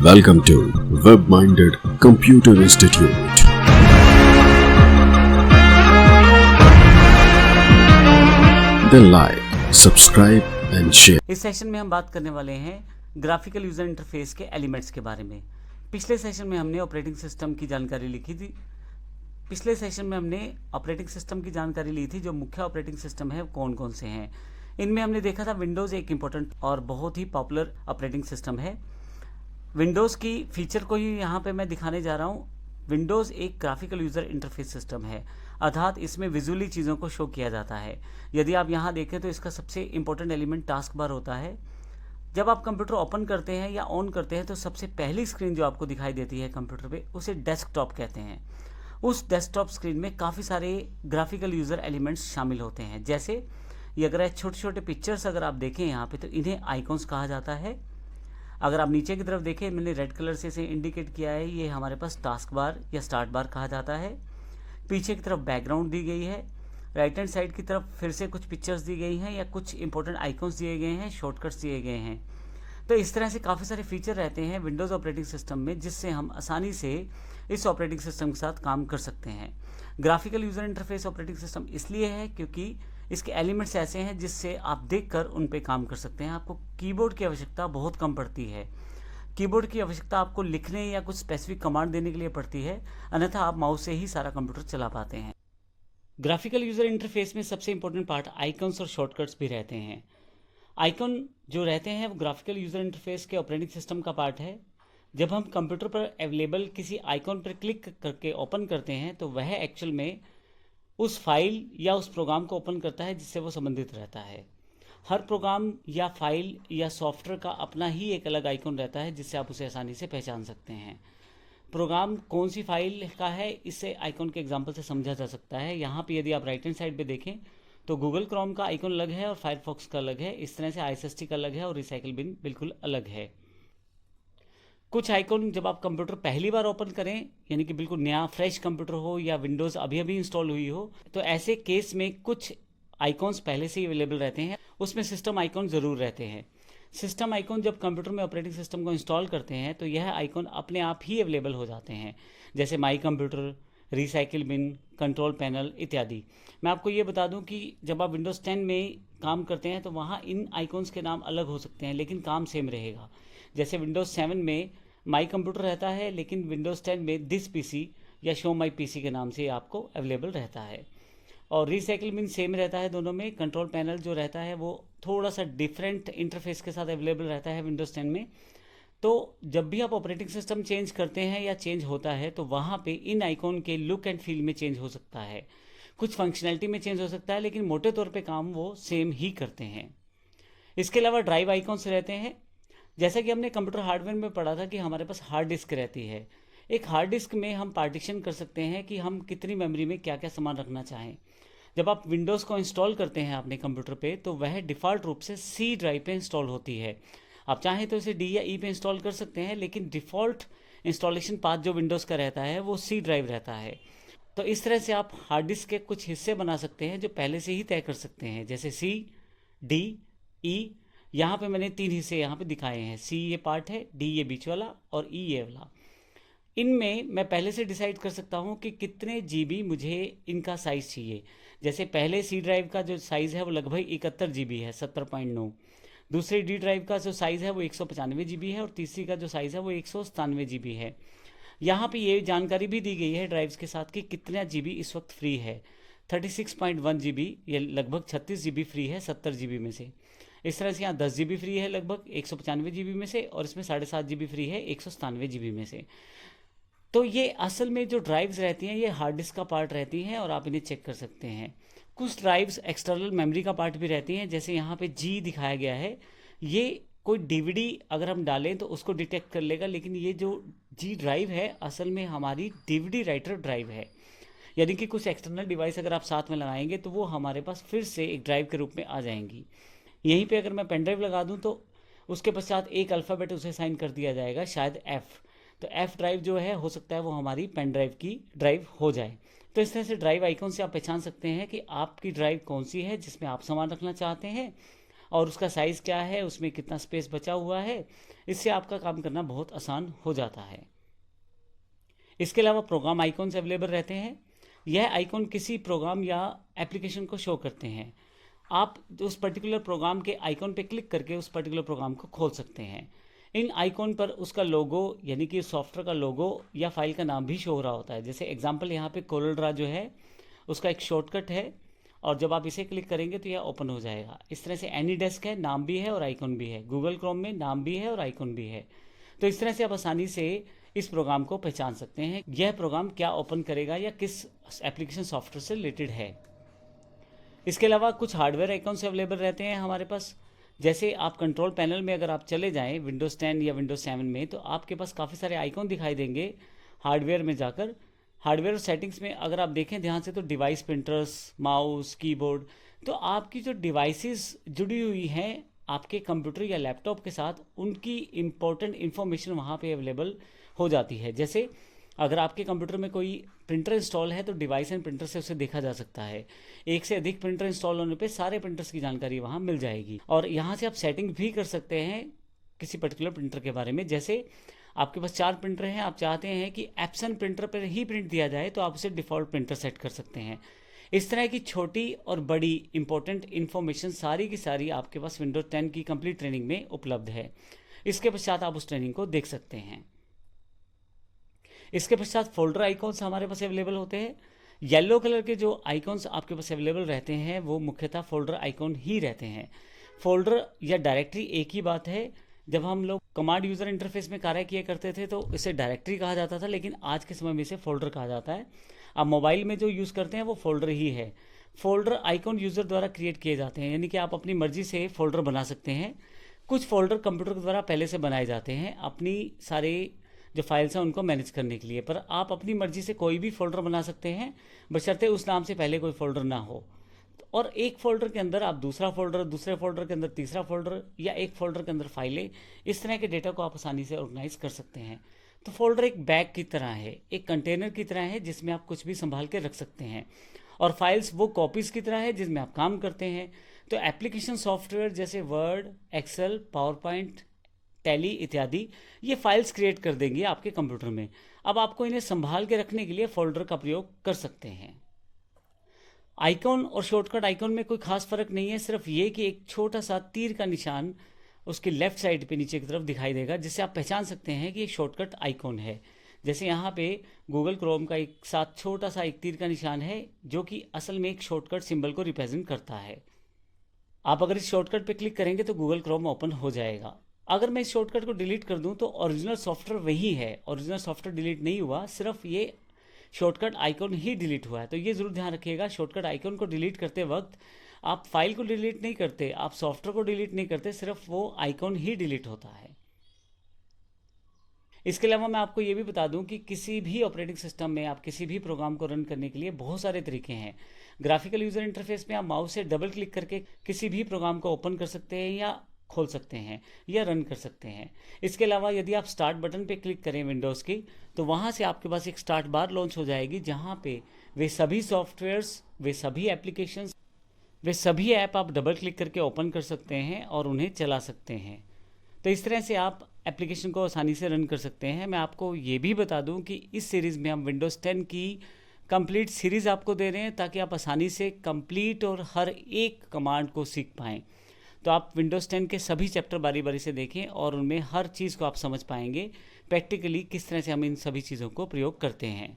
Welcome to Web-Minded Computer Institute. Then like, subscribe and share. इस session में हम बात करने वाले हैं ग्राफिकल यूज़र इंटरफेस के एलिमेंट्स के बारे में। पिछले सेशन में हमने ऑपरेटिंग सिस्टम की जानकारी ली थी। जो मुख्य ऑपरेटिंग सिस्टम है कौन कौन से हैं। इनमें हमने देखा था विंडोज़ एक इम्पोर्टेंट और बहुत ही पॉपुलर ऑपरेटिंग सिस्टम है। विंडोज़ की फीचर को ही यहाँ पे मैं दिखाने जा रहा हूँ। विंडोज़ एक ग्राफिकल यूज़र इंटरफेस सिस्टम है, अर्थात इसमें विजुअली चीज़ों को शो किया जाता है। यदि आप यहाँ देखें तो इसका सबसे इम्पोर्टेंट एलिमेंट टास्क बार होता है। जब आप कंप्यूटर ओपन करते हैं या ऑन करते हैं तो सबसे पहली स्क्रीन जो आपको दिखाई देती है कंप्यूटर पे, उसे डेस्कटॉप कहते हैं। उस डेस्कटॉप स्क्रीन में काफ़ी सारे ग्राफिकल यूज़र एलिमेंट्स शामिल होते हैं। जैसे ये अगर छोटे छोटे पिक्चर्स अगर आप देखें यहाँ पे तो इन्हें आइकॉन्स कहा जाता है। अगर आप नीचे की तरफ देखें, मैंने रेड कलर से इसे इंडिकेट किया है, ये हमारे पास टास्क बार या स्टार्ट बार कहा जाता है। पीछे की तरफ बैकग्राउंड दी गई है, राइट हैंड साइड की तरफ फिर से कुछ पिक्चर्स दी गई हैं या कुछ इंपॉर्टेंट आइकॉन्स दिए गए हैं, शॉर्टकट्स दिए गए हैं। तो इस तरह से काफ़ी सारे फीचर रहते हैं विंडोज़ ऑपरेटिंग सिस्टम में, जिससे हम आसानी से इस ऑपरेटिंग सिस्टम के साथ काम कर सकते हैं। Graphical user interface operating system इसलिए है क्योंकि इसके एलिमेंट्स ऐसे हैं जिससे आप देखकर उन पे काम कर सकते हैं। आपको कीबोर्ड की आवश्यकता बहुत कम पड़ती है। कीबोर्ड की आवश्यकता आपको लिखने या कुछ स्पेसिफिक कमांड देने के लिए पड़ती है, अन्यथा आप माउस से ही सारा कंप्यूटर चला पाते हैं। ग्राफिकल यूज़र इंटरफेस में सबसे इंपॉर्टेंट पार्ट आइकन्स और शॉर्टकट्स भी रहते हैं। आइकन जो रहते हैं वो ग्राफिकल यूज़र इंटरफेस के ऑपरेटिंग सिस्टम का पार्ट है। जब हम कंप्यूटर पर अवेलेबल किसी आइकॉन पर क्लिक करके ओपन करते हैं तो वह एक्चुअल में उस फाइल या उस प्रोग्राम को ओपन करता है जिससे वो संबंधित रहता है। हर प्रोग्राम या फाइल या सॉफ्टवेयर का अपना ही एक अलग आइकॉन रहता है जिससे आप उसे आसानी से पहचान सकते हैं। प्रोग्राम कौन सी फाइल का है इससे आइकॉन के एग्जांपल से समझा जा सकता है। यहाँ पे यदि आप राइट हैंड साइड पे देखें तो गूगल क्रोम का आइकॉन अलग है और फायरफॉक्स का अलग है। इस तरह से आईएसएसटी का अलग है और रिसाइकिल बिन बिल्कुल अलग है। कुछ आइकॉन जब आप कंप्यूटर पहली बार ओपन करें, यानी कि बिल्कुल नया फ्रेश कंप्यूटर हो या विंडोज़ अभी अभी इंस्टॉल हुई हो, तो ऐसे केस में कुछ आइकॉन्स पहले से ही अवेलेबल रहते हैं। उसमें सिस्टम आइकॉन ज़रूर रहते हैं। सिस्टम आइकॉन जब कंप्यूटर में ऑपरेटिंग सिस्टम को इंस्टॉल करते हैं तो यह आइकॉन अपने आप ही अवेलेबल हो जाते हैं, जैसे my computer, recycle bin, control panel इत्यादि। मैं आपको ये बता दूं कि जब आप विंडोज़ 10 में काम करते हैं तो वहाँ इन आइकॉन्स के नाम अलग हो सकते हैं, लेकिन काम सेम रहेगा। जैसे विंडोज़ 7 में माई कंप्यूटर रहता है, लेकिन विंडोज़ 10 में दिस पीसी या शो माई पीसी के नाम से आपको अवेलेबल रहता है। और रिसाइकिल बिन सेम रहता है दोनों में। कंट्रोल पैनल जो रहता है वो थोड़ा सा डिफरेंट इंटरफेस के साथ अवेलेबल रहता है विंडोज़ 10 में। तो जब भी आप ऑपरेटिंग सिस्टम चेंज करते हैं या चेंज होता है तो वहाँ पे इन आइकॉन के लुक एंड फील में चेंज हो सकता है, कुछ फंक्शनैलिटी में चेंज हो सकता है, लेकिन मोटे तौर पे काम वो सेम ही करते हैं। इसके अलावा ड्राइव आइकॉन्स रहते हैं। जैसा कि हमने कंप्यूटर हार्डवेयर में पढ़ा था कि हमारे पास हार्ड डिस्क रहती है। एक हार्ड डिस्क में हम पार्टीशन कर सकते हैं कि हम कितनी मेमोरी में क्या क्या सामान रखना चाहें। जब आप विंडोज़ को इंस्टॉल करते हैं अपने कंप्यूटर पे तो वह डिफ़ॉल्ट रूप से सी ड्राइव पे इंस्टॉल होती है। आप चाहें तो इसे डी या ई पे इंस्टॉल कर सकते हैं, लेकिन डिफ़ॉल्ट इंस्टॉलेशन पाथ जो विंडोज़ का रहता है वो सी ड्राइव रहता है। तो इस तरह से आप हार्ड डिस्क के कुछ हिस्से बना सकते हैं जो पहले से ही तय कर सकते हैं, जैसे सी, डी, ई। यहाँ पे मैंने 3 हिस्से यहाँ पे दिखाए हैं। सी ये पार्ट है, डी ये बीच वाला और ई ये वाला। इनमें मैं पहले से डिसाइड कर सकता हूँ कि कितने जीबी मुझे इनका साइज़ चाहिए। जैसे पहले सी ड्राइव का जो साइज़ है वो लगभग 71 जीबी है, 70.9। दूसरी डी ड्राइव का जो साइज़ है वो 195 जीबी है और तीसरी का जो साइज़ है वो 197 जीबी है। यहाँ पे ये जानकारी भी दी गई है ड्राइव्स के साथ कि कितना जीबी इस वक्त फ्री है। 36.1 जीबी, ये लगभग 36 जीबी फ्री है 70 जीबी में से। इस तरह से यहाँ 10 जीबी फ्री है लगभग 195 जीबी में से, और इसमें 7.5 जीबी फ्री है 197 जीबी में से। तो ये असल में जो ड्राइव्स रहती हैं ये हार्ड डिस्क का पार्ट रहती हैं और आप इन्हें चेक कर सकते हैं। कुछ ड्राइव्स एक्सटर्नल मेमोरी का पार्ट भी रहती हैं, जैसे यहाँ पे जी दिखाया गया है। ये कोई डीवीडी अगर हम डालें तो उसको डिटेक्ट कर लेगा, लेकिन ये जो जी ड्राइव है असल में हमारी डीवीडी राइटर ड्राइव है। यानी कि कुछ एक्सटर्नल डिवाइस अगर आप साथ में लगाएंगे तो वो हमारे पास फिर से एक ड्राइव के रूप में आ जाएंगी। यहीं पे अगर मैं पेन ड्राइव लगा दूँ तो उसके पश्चात एक अल्फ़ाबेट उसे साइन कर दिया जाएगा, शायद एफ़। तो एफ़ ड्राइव जो है हो सकता है वो हमारी पेन ड्राइव की ड्राइव हो जाए। तो इस तरह से ड्राइव आइकॉन से आप पहचान सकते हैं कि आपकी ड्राइव कौन सी है जिसमें आप सामान रखना चाहते हैं, और उसका साइज़ क्या है, उसमें कितना स्पेस बचा हुआ है, इससे आपका काम करना बहुत आसान हो जाता है। इसके अलावा प्रोग्राम आइकॉन्स अवेलेबल रहते हैं। यह आइकॉन किसी प्रोग्राम या एप्लीकेशन को शो करते हैं। आप उस पर्टिकुलर प्रोग्राम के आइकॉन पे क्लिक करके उस पर्टिकुलर प्रोग्राम को खोल सकते हैं। इन आइकॉन पर उसका लोगो यानी कि सॉफ्टवेयर का लोगो या फाइल का नाम भी शो हो रहा होता है। जैसे एग्जांपल यहाँ पे कोरलड्रा जो है उसका एक शॉर्टकट है, और जब आप इसे क्लिक करेंगे तो यह ओपन हो जाएगा। इस तरह से एनीडेस्क है, नाम भी है और आइकॉन भी है। गूगल क्रोम में नाम भी है और आइकॉन भी है। तो इस तरह से आप आसानी से इस प्रोग्राम को पहचान सकते हैं यह प्रोग्राम क्या ओपन करेगा या किस एप्लीकेशन सॉफ्टवेयर से रिलेटेड है। इसके अलावा कुछ हार्डवेयर आइकॉन्स अवेलेबल रहते हैं हमारे पास। जैसे आप कंट्रोल पैनल में अगर आप चले जाएं विंडोज़ 10 या विंडोज़ 7 में, तो आपके पास काफ़ी सारे आइकॉन दिखाई देंगे। हार्डवेयर में जाकर हार्डवेयर सेटिंग्स में अगर आप देखें ध्यान से तो डिवाइस, प्रिंटर्स, माउस, कीबोर्ड, तो आपकी जो डिवाइसेस जुड़ी हुई हैं आपके कंप्यूटर या लैपटॉप के साथ, उनकी इंपॉर्टेंट इन्फॉर्मेशन वहाँ पे अवेलेबल हो जाती है। जैसे अगर आपके कंप्यूटर में कोई प्रिंटर इंस्टॉल है तो डिवाइस एंड प्रिंटर से उसे देखा जा सकता है। एक से अधिक प्रिंटर इंस्टॉल होने पे सारे प्रिंटर्स की जानकारी वहाँ मिल जाएगी, और यहाँ से आप सेटिंग भी कर सकते हैं किसी पर्टिकुलर प्रिंटर के बारे में। जैसे आपके पास 4 प्रिंटर हैं, आप चाहते हैं कि एप्सन प्रिंटर पर ही प्रिंट दिया जाए तो आप उसे डिफ़ॉल्ट प्रिंटर सेट कर सकते हैं। इस तरह की छोटी और बड़ी इंपॉर्टेंट इन्फॉर्मेशन सारी की सारी आपके पास विंडोज 10 की कंप्लीट ट्रेनिंग में उपलब्ध है। इसके पश्चात आप उस ट्रेनिंग को देख सकते हैं। इसके पश्चात फोल्डर आइकॉन्स हमारे पास अवेलेबल होते हैं। येलो कलर के जो आइकॉन्स आपके पास अवेलेबल रहते हैं वो मुख्यतः फोल्डर आइकॉन ही रहते हैं। फोल्डर या डायरेक्टरी एक ही बात है। जब हम लोग कमांड यूज़र इंटरफेस में कार्य किया करते थे तो इसे डायरेक्टरी कहा जाता था, लेकिन आज के समय में इसे फोल्डर कहा जाता है। अब मोबाइल में जो यूज़ करते हैं वो फोल्डर ही है। फोल्डर आइकॉन यूज़र द्वारा क्रिएट किए जाते हैं, यानी कि आप अपनी मर्जी से फोल्डर बना सकते हैं। कुछ फोल्डर कंप्यूटर द्वारा पहले से बनाए जाते हैं अपनी सारे जो फाइल्स हैं उनको मैनेज करने के लिए, पर आप अपनी मर्जी से कोई भी फोल्डर बना सकते हैं बशर्ते उस नाम से पहले कोई फोल्डर ना हो। और एक फोल्डर के अंदर आप दूसरा फोल्डर, दूसरे फोल्डर के अंदर तीसरा फोल्डर, या एक फोल्डर के अंदर फाइलें, इस तरह के डेटा को आप आसानी से ऑर्गेनाइज कर सकते हैं। तो फोल्डर एक बैग की तरह है, एक कंटेनर की तरह है जिसमें आप कुछ भी संभाल के रख सकते हैं, और फाइल्स वो कॉपीज़ की तरह है जिसमें आप काम करते हैं। तो एप्लीकेशन सॉफ्टवेयर जैसे Word, Excel, PowerPoint, Tally इत्यादि ये फाइल्स क्रिएट कर देंगे आपके कंप्यूटर में। अब आपको इन्हें संभाल के रखने के लिए फोल्डर का प्रयोग कर सकते हैं। आइकॉन और शॉर्टकट आइकॉन में कोई खास फर्क नहीं है, सिर्फ ये कि एक छोटा सा तीर का निशान उसके लेफ्ट साइड पे नीचे की तरफ दिखाई देगा, जिससे आप पहचान सकते हैं कि ये शॉर्टकट आइकॉन है। जैसे यहाँ पे गूगल क्रोम का एक साथ छोटा सा एक तीर का निशान है जो कि असल में एक शॉर्टकट सिंबल को रिप्रेजेंट करता है। आप अगर इस शॉर्टकट पे क्लिक करेंगे तो गूगल क्रोम ओपन हो जाएगा। अगर मैं इस शॉर्टकट को डिलीट कर दूं तो ओरिजिनल सॉफ्टवेयर वही है, ओरिजिनल सॉफ्टवेयर डिलीट नहीं हुआ, सिर्फ ये शॉर्टकट आइकॉन ही डिलीट हुआ है। तो ये ज़रूर ध्यान रखिएगा, शॉर्टकट आइकॉन को डिलीट करते वक्त आप फाइल को डिलीट नहीं करते, आप सॉफ्टवेयर को डिलीट नहीं करते, सिर्फ वो आइकॉन ही डिलीट होता है। इसके अलावा मैं आपको ये भी बता दूं कि किसी भी ऑपरेटिंग सिस्टम में आप किसी भी प्रोग्राम को रन करने के लिए बहुत सारे तरीके हैं। ग्राफिकल यूज़र इंटरफेस में आप माउस से डबल क्लिक करके किसी भी प्रोग्राम को ओपन कर सकते हैं या खोल सकते हैं या रन कर सकते हैं। इसके अलावा यदि आप स्टार्ट बटन पे क्लिक करें विंडोज़ की, तो वहाँ से आपके पास एक स्टार्ट बार लॉन्च हो जाएगी, जहाँ पे वे सभी सॉफ्टवेयर्स, वे सभी एप्लीकेशंस, वे सभी ऐप आप डबल क्लिक करके ओपन कर सकते हैं और उन्हें चला सकते हैं। तो इस तरह से आप एप्लीकेशन को आसानी से रन कर सकते हैं। मैं आपको ये भी बता दूं कि इस सीरीज़ में हम विंडोज़ 10 की कंप्लीट सीरीज़ आपको दे रहे हैं ताकि आप आसानी से कंप्लीट और हर एक कमांड को सीख पाएँ। तो आप विंडोज़ 10 के सभी चैप्टर बारी बारी से देखें और उनमें हर चीज़ को आप समझ पाएंगे प्रैक्टिकली किस तरह से हम इन सभी चीज़ों को प्रयोग करते हैं।